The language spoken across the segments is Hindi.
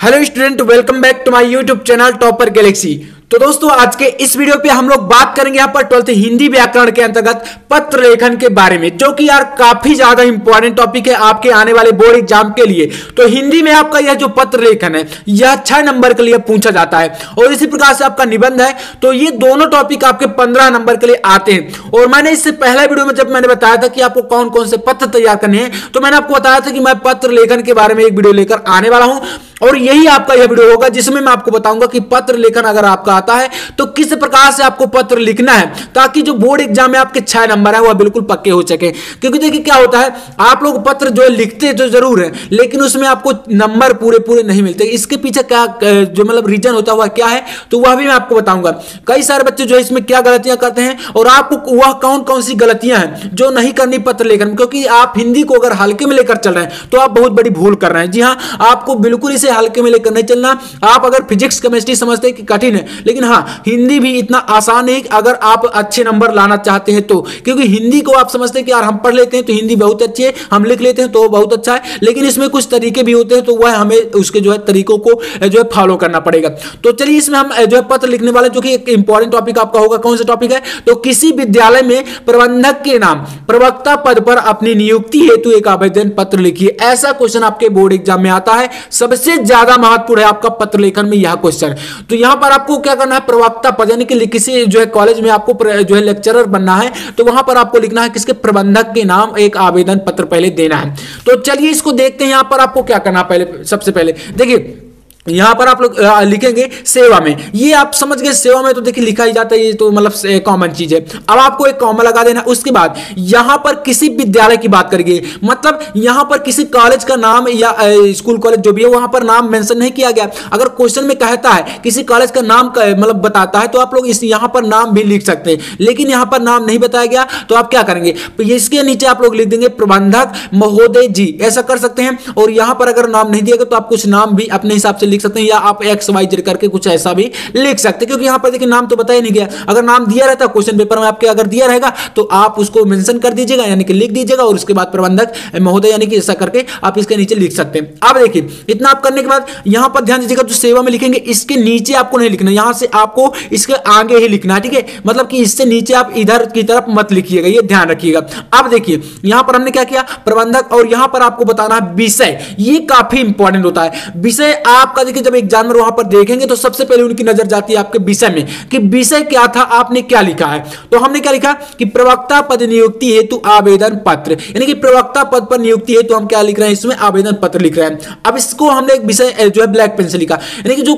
Hello student, welcome back to my YouTube channel topper galaxy. तो दोस्तों, आज के इस वीडियो पे हम लोग बात करेंगे यहाँ पर 12th हिंदी व्याकरण के अंतर्गत पत्र लेखन के बारे में, जो कि यार काफी ज्यादा इंपॉर्टेंट टॉपिक है आपके आने वाले बोर्ड एग्जाम के लिए। तो हिंदी में आपका यह जो पत्र लेखन है यह 6 नंबर के लिए पूछा जाता है और इसी प्रकार से आपका निबंध है। तो ये दोनों टॉपिक आपके 15 नंबर के लिए आते हैं। और मैंने इससे पहले वीडियो में जब मैंने बताया था कि आपको कौन कौन से पत्र तैयार करने हैं, तो मैंने आपको बताया था कि मैं पत्र लेखन के बारे में एक वीडियो लेकर आने वाला हूं और यही आपका यह वीडियो होगा जिसमें मैं आपको बताऊंगा कि पत्र लेखन अगर आपका आता है तो किस प्रकार से आपको पत्र लिखना है, ताकि जो बोर्ड एग्जाम में आपके 6 नंबर है वह बिल्कुल पक्के हो सके। क्योंकि देखिए क्या होता है, आप लोग पत्र जो लिखते तो जरूर है, लेकिन उसमें आपको नंबर पूरे पूरे नहीं मिलते। इसके पीछे क्या जो मतलब रीजन होता है क्या है, तो वह भी मैं आपको बताऊंगा। कई सारे बच्चे जो है इसमें क्या गलतियां करते हैं और आपको वह कौन कौन सी गलतियां हैं जो नहीं करनी पत्र लेखन में। क्योंकि आप हिंदी को अगर हल्के में लेकर चल रहे हैं तो आप बहुत बड़ी भूल कर रहे हैं। जी हाँ, आपको बिल्कुल इसे हल्के में लेकर नहीं चलना। आप अगर फिजिक्स केमिस्ट्री समझते हैं कि कठिन है, लेकिन हाँ, हिंदी भी इतना आसान है अगर आप अच्छे नंबर लाना चाहते हैं तो। क्योंकि हिंदी को आप समझते हैं कि यार हम पढ़ लेते हैं तो हिंदी बहुत अच्छी है, हम लिख लेते हैं तो बहुत अच्छा है, लेकिन इसमें कुछ तरीके भी होते हैं तो वह हमें उसके जो है तरीकों को जो है फॉलो करना पड़ेगा। तो चलिए, इसमें हम जो है पत्र लिखने वाले जो कि एक इंपॉर्टेंट टॉपिक आपका होगा। कौन सा टॉपिक है, तो किसी विद्यालय में प्रबंधक के नाम प्रवक्ता पद पर अपनी नियुक्ति हेतु एक आवेदन पत्र लिखिए। ऐसा क्वेश्चन आपके बोर्ड एग्जाम में आता है। सबसे ज्यादा महत्वपूर्ण है आपका पत्र लेखन में यह क्वेश्चन। तो यहां पर आपको क्या करना है, प्रवक्ता पद यानी कि किसी जो है कॉलेज में आपको जो है लेक्चरर बनना है, तो वहां पर आपको लिखना है किसके, प्रबंधक के नाम एक आवेदन पत्र पहले देना है। तो चलिए इसको देखते हैं। यहां पर आपको क्या करना है, पहले सबसे पहले देखिए यहां पर आप लोग लिखेंगे सेवा में। ये आप समझ गए, सेवा में तो देखिए लिखा ही जाता है, ये तो मतलब कॉमन चीज है। अब आपको एक कॉमा लगा देना। उसके बाद यहां पर किसी विद्यालय की बात करेंगे, मतलब यहां पर किसी कॉलेज का नाम या स्कूल कॉलेज जो भी है वहां पर नाम मेंशन नहीं किया गया। अगर क्वेश्चन में कहता है किसी कॉलेज का नाम मतलब बताता है तो आप लोग इस यहां पर नाम भी लिख सकते हैं, लेकिन यहां पर नाम नहीं बताया गया तो आप क्या करेंगे, इसके नीचे आप लोग लिख देंगे प्रबंधक महोदय जी, ऐसा कर सकते हैं। और यहां पर अगर नाम नहीं दिया गया तो आप कुछ नाम भी अपने हिसाब से लिख सकते हैं, या आप XYZ करके कुछ ऐसा भी लिख सकते हैं। क्योंकि यहां पर देखिए नाम तो बताया नहीं गया। अगर नाम दिया रहता क्वेश्चन पेपर में आपके अगर दिया रहेगा तो आप उसको मेंशन कर दीजिएगा, यानी कि लिख दीजिएगा, और उसके बाद प्रबंधक महोदय यानी कि ऐसा करके आप इसके नीचे लिख सकते हैं। अब देखिए इतना आप करने के बाद यहां पर ध्यान दीजिएगा, जो सेवा में लिखेंगे इसके नीचे आपको नहीं लिखना, यहां से आपको इसके आगे ही लिखना है। ठीक है, मतलब कि इससे नीचे आप इधर की तरफ मत लिखिएगा, ये ध्यान रखिएगा। अब देखिए यहां पर हमने क्या किया, प्रबंधक, और यहां पर आपको बताना है विषय। ये काफी इंपॉर्टेंट होता है विषय आपका। देखिए जब एग्जामिनर वहां पर देखेंगे तो सबसे पहले उनकी नजर जाती है आपके विषय में कि विषय क्या था, आपने क्या लिखा है। तो हमने क्या लिखा कि प्रवक्ता पद नियुक्ति हेतु आवेदन पत्र, यानी कि प्रवक्ता पद पर नियुक्ति हेतु हम क्या लिख रहे हैं, इसमें आवेदन पत्र लिख रहे हैं। अब इसको हमने एक विषय जो है ब्लैक पेन से लिखा, यानी कि जो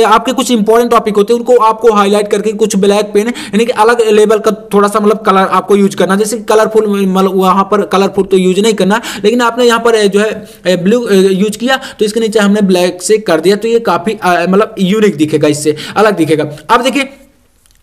आपके कुछ इंपॉर्टेंट टॉपिक होते हैं उनको आपको हाईलाइट करके कुछ ब्लैक पेन यानी कि अलग लेवल का थोड़ा सा मतलब कलर आपको यूज करना। जैसे कलरफुल, मतलब वहां पर कलरफुल तो यूज नहीं करना, लेकिन आपने यहां पर जो है ब्लू यूज किया तो इसके नीचे हमने ब्लैक से कर दिया, तो ये काफी मतलब यूनिक दिखेगा, इससे अलग दिखेगा। अब देखिए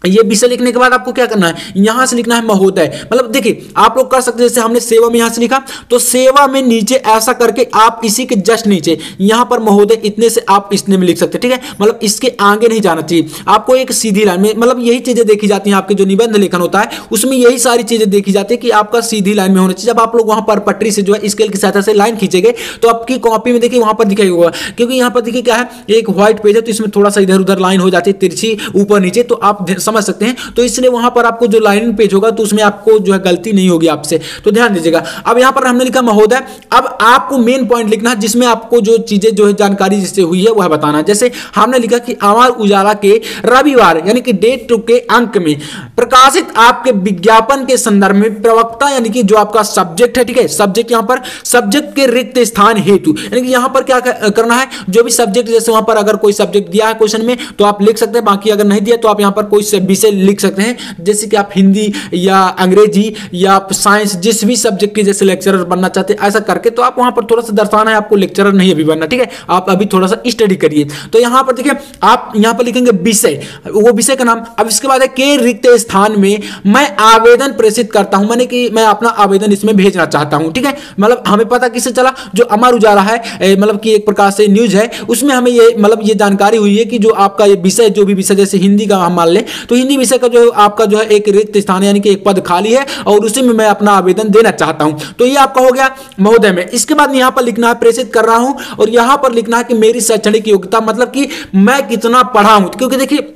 ये विषय लिखने के बाद आपको क्या करना है, यहां से लिखना है महोदय। मतलब देखिए आप लोग कर सकते हैं, जैसे हमने सेवा में यहां से लिखा तो सेवा में नीचे ऐसा करके आप इसी के जस्ट नीचे यहां पर महोदय इतने से आप इतने में लिख सकते हैं। ठीक है, मतलब इसके आगे नहीं जाना चाहिए आपको, एक सीधी लाइन में। मतलब यही चीजें देखी जाती हैं आपके जो निबंध लेखन होता है उसमें, यही सारी चीजें देखी जाती है कि आपका सीधी लाइन में होना चाहिए। जब आप लोग वहां पर पटरी से जो है स्केल की सहायता से लाइन खींचेंगे तो आपकी कॉपी में देखिए वहां पर दिखाई होगा। क्योंकि यहां पर देखिए क्या है, एक व्हाइट पेज है तो इसमें थोड़ा सा इधर उधर लाइन हो जाती है तिरछी ऊपर नीचे, तो आप समझ सकते हैं। तो इसलिए वहां पर आपको जो लाइन पेज होगा तो उसमें आपको जो है गलती नहीं होगी आपसे, तो ध्यान दीजिएगा। अब यहां पर हमने लिखा महोदय। अब आपको मेन पॉइंट लिखना है जिसमें आपको जो चीजें जो है जानकारी जिससे हुई है वह बताना है। जैसे हमने लिखा कि अमर उजाला के रविवार यानी कि डेट के अंक में प्रकाशित आपके विज्ञापन के संदर्भ में प्रवक्ता यानी कि जो आपका सब्जेक्ट है, ठीक है, सब्जेक्ट यहां पर सब्जेक्ट के रिक्त स्थान हेतु, यानी कि यहां पर क्या करना है, जो भी सब्जेक्ट, जैसे वहां पर अगर कोई सब्जेक्ट दिया है क्वेश्चन में तो आप लिख सकते हैं, बाकी अगर नहीं दिया तो आप यहां पर कोई विषय लिख सकते हैं। जैसे कि आप हिंदी या अंग्रेजी या साइंस जिस भी सब्जेक्ट के जैसे लेक्चरर बनना चाहते हैं ऐसा करके, तो आप वहां पर थोड़ा सा दर्शाना है आपको लेक्चरर नहीं अभी बनना। ठीक है, आप अभी थोड़ा सा स्टडी करिए। तो यहां पर देखिए आप यहां पर लिखेंगे विषय, वो विषय का नाम। अब इसके बाद है के रिक्त स्थान में मैं आवेदन प्रेषित करता हूं, माने कि मैं अपना आवेदन इसमें भेजना चाहता हूं। ठीक है, मतलब हमें पता किससे चला, जो अमर उजाला है, मतलब कि एक प्रकार से न्यूज है, उसमें हमें ये मतलब ये जानकारी हुई है कि जो आपका ये विषय, जो भी विषय जैसे हिंदी का हम मान लें तो हिंदी विषय का जो आपका जो है एक रिक्त स्थान यानी कि एक पद खाली है और उसी में मैं अपना आवेदन देना चाहता हूं। तो ये आपका हो गया महोदय में। इसके बाद यहां पर लिखना है प्रेषित कर रहा हूं और यहां पर लिखना है कि मेरी शैक्षणिक योग्यता, मतलब कि मैं कितना पढ़ा हूं। क्योंकि देखिए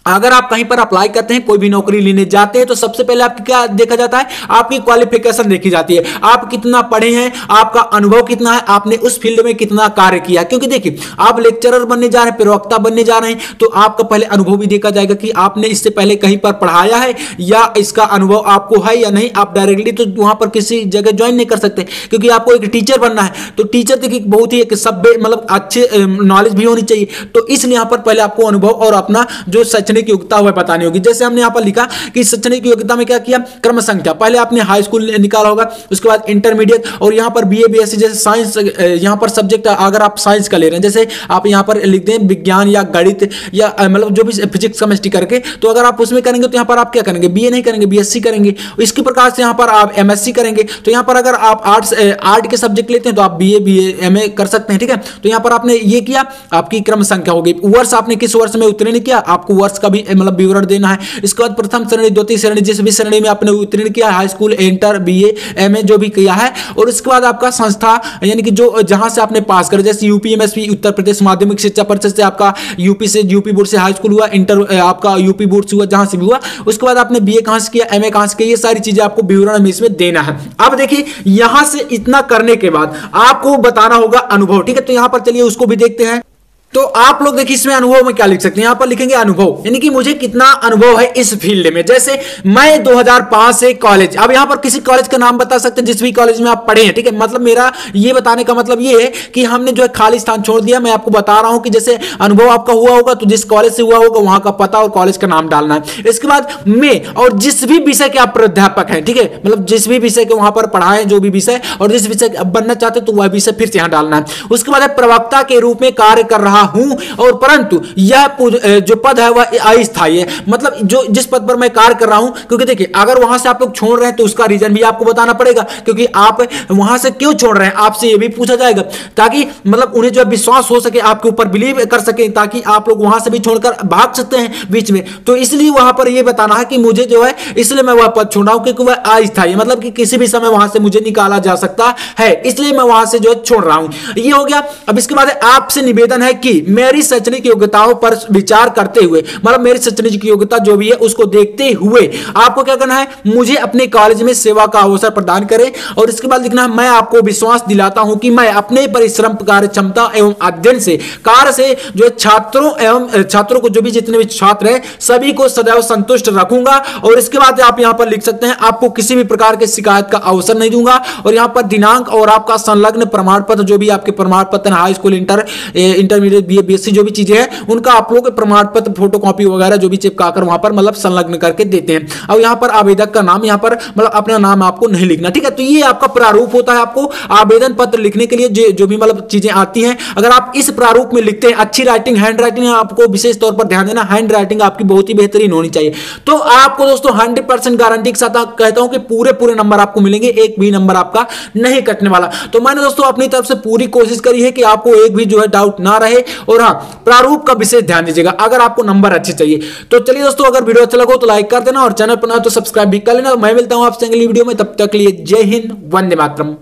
अगर आप कहीं पर अप्लाई करते हैं, कोई भी नौकरी लेने जाते हैं, तो सबसे पहले आपकी क्या देखा जाता है, आपकी क्वालिफिकेशन देखी जाती है। आप कितना पढ़े हैं, आपका अनुभव कितना है, आपने उस फील्ड में कितना कार्य किया। क्योंकि देखिए आप लेक्चरर बनने जा रहे हैं, प्रवक्ता बनने जा रहे हैं, तो आपका पहले अनुभव भी देखा जाएगा कि आपने इससे पहले कहीं पर पढ़ाया है या इसका अनुभव आपको है या नहीं। आप डायरेक्टली तो वहां पर किसी जगह ज्वाइन नहीं कर सकते, क्योंकि आपको एक टीचर बनना है। तो टीचर देखिए बहुत ही एक सभ्य मतलब अच्छे नॉलेज भी होनी चाहिए। तो इसलिए यहां पर पहले आपको अनुभव और अपना जो शैक्षणिक योग्यता हुआ बतानी होगी। जैसे हमने यहां पर लिखा कि शैक्षणिक योग्यता में क्या किया, क्रम संख्या, पहले आपने हाई स्कूल निकाला होगा, उसके बाद इंटरमीडिएट और यहां पर बीए बीएससी जैसे साइंस, यहां पर सब्जेक्ट अगर आप साइंस का ले रहे हैं, जैसे आप यहां पर लिख दें विज्ञान या गणित या मतलब जो भी फिजिक्स केमिस्ट्री करके, तो अगर आप उसमें करेंगे तो यहां पर आप क्या करेंगे, बीए नहीं करेंगे, बीएससी करेंगे। इसी प्रकार से यहां पर आप एमएससी करेंगे। तो यहां पर अगर आप आर्ट के सब्जेक्ट लेते हैं तो आप बीए एमए कर सकते हैं, ठीक है। तो यहां पर आपने ये किया, आपकी क्रम संख्या हो गई। वर्ष आपने किस वर्ष में उत्तीर्ण किया, आपको वर्ष का भी मतलब विवरण देना है। इसके बाद प्रथम श्रेणी, द्वितीय श्रेणी, जिस भी श्रेणी में आपने उत्तीर्ण किया, high school, inter, BA, MA जो भी किया है, और इसके बाद आपका संस्था यानी कि जो जहां से आपने पास कर, जैसे यूपीएमएसपी उत्तर प्रदेश माध्यमिक शिक्षा परिषद से आपका यूपी बोर्ड से हाई स्कूल हुआ, इंटर आपका यूपी बोर्ड से हुआ, जहां से भी हुआ। उसके बाद आपने बीए कहां से किया, एमए कहां से किया, ये सारी चीजें आपको विवरण में इसमें देना है। अब देखिए यहां से इतना करने के बाद आपको बताना होगा अनुभव, ठीक है। तो यहां पर चलिए उसको भी देखते हैं। तो आप लोग देखिए इसमें अनुभव में क्या लिख सकते हैं, यहां पर लिखेंगे अनुभव, यानी कि मुझे कितना अनुभव है इस फील्ड में। जैसे मैं 2005 से कॉलेज, अब यहां पर किसी कॉलेज का नाम बता सकते हैं जिस भी कॉलेज में आप पढ़े हैं, ठीक है। मतलब मेरा ये बताने का मतलब ये है कि हमने जो है खाली स्थान छोड़ दिया। मैं आपको बता रहा हूं कि जैसे अनुभव आपका हुआ होगा तो जिस कॉलेज से हुआ होगा वहां का पता और कॉलेज का नाम डालना है। इसके बाद में और जिस भी विषय के आप प्राध्यापक हैं, ठीक है, मतलब जिस भी विषय के वहां पर पढ़ाएं जो भी विषय, और जिस विषय बनना चाहते तो वह विषय फिर से यहां डालना है। उसके बाद प्रवक्ता के रूप में कार्य कर रहा हूं, और परंतु यह जो पद है वह अस्थायी है, मतलब जो जिस पद पर मैं कार्य कर रहा हूं। क्योंकि देखिए अगर वहां से आप लोग छोड़ रहे हैं तो उसका रीजन भी आपको बताना पड़ेगा, क्योंकि आप वहां से क्यों छोड़ रहे हैं आपसे यह भी पूछा जाएगा, ताकि मतलब उन्हें जो विश्वास हो सके, आपके ऊपर बिलीव कर सके, ताकि आप लोग वहां से भी छोड़कर भाग सकते हैं बीच में। तो इसलिए वहां पर यह बताना है कि मुझे जो है इसलिए मैं वह पद छोड़ रहा हूं क्योंकि वह अस्थायी, मतलब कि किसी भी समय वहां से मुझे निकाला जा सकता है, इसलिए मैं वहां से जो है छोड़ रहा हूं। यह हो गया। अब इसके बाद आपसे निवेदन है कि मेरी शैक्षणिक योग्यताओं पर विचार करते हुए, मतलब मेरी शैक्षणिक योग्यता जो भी है उसको देखते हुए आपको क्या करना है, मुझे अपने कॉलेज में सेवा का अवसर प्रदान करें। और इसके बाद लिखना है मैं आपको विश्वास दिलाता हूं कि मैं अपने परिश्रम, कार्य क्षमता एवं अध्ययन से, कार्य से जो छात्रों को जो भी जितने भी छात्र हैं सभी को सदैव संतुष्ट रखूंगा। और इसके बाद आप यहां पर लिख सकते हैं आपको किसी भी प्रकार के शिकायत का अवसर नहीं दूंगा। और यहां पर दिनांक और आपका संलग्न प्रमाण पत्र, जो भी आपके प्रमाण पत्र high school, intermediate, BA, BSc जो भी चीजें हैं उनका आप लोग प्रमाण पत्र, फोटोकॉपी वगैरह जो भी चिपका कर वहां पर मतलब संलग्न करके देते हैं। अब यहां पर आवेदक का नाम, यहां पर मतलब अपना नाम आपको नहीं लिखना, ठीक है। तो ये आपका प्रारूप होता है। आपको आवेदन पत्र लिखने के लिए जो भी मतलब चीजें आती हैं, अगर आप इस प्रारूप में लिखते हैं, अच्छी राइटिंग, हैंड राइटिंग आपको विशेष तौर पर ध्यान देना, हैंड राइटिंग आपकी बहुत ही बेहतरीन होनी चाहिए। तो आपको दोस्तों 100% गारंटी के साथ कहता हूं कि पूरे नंबर आपको मिलेंगे, एक भी नंबर आपका नहीं कटने वाला। तो मैंने दोस्तों अपनी तरफ से पूरी कोशिश करी है कि आपको एक भी जो है डाउट ना रहे। और हाँ, प्रारूप का विशेष ध्यान दीजिएगा अगर आपको नंबर अच्छे चाहिए। तो चलिए दोस्तों, अगर वीडियो अच्छा लगा तो लाइक कर देना और चैनल पर नया तो सब्सक्राइब भी कर लेना। मैं मिलता हूं आपसे अगली वीडियो में, तब तक के लिए जय हिंद, वंदे मातरम।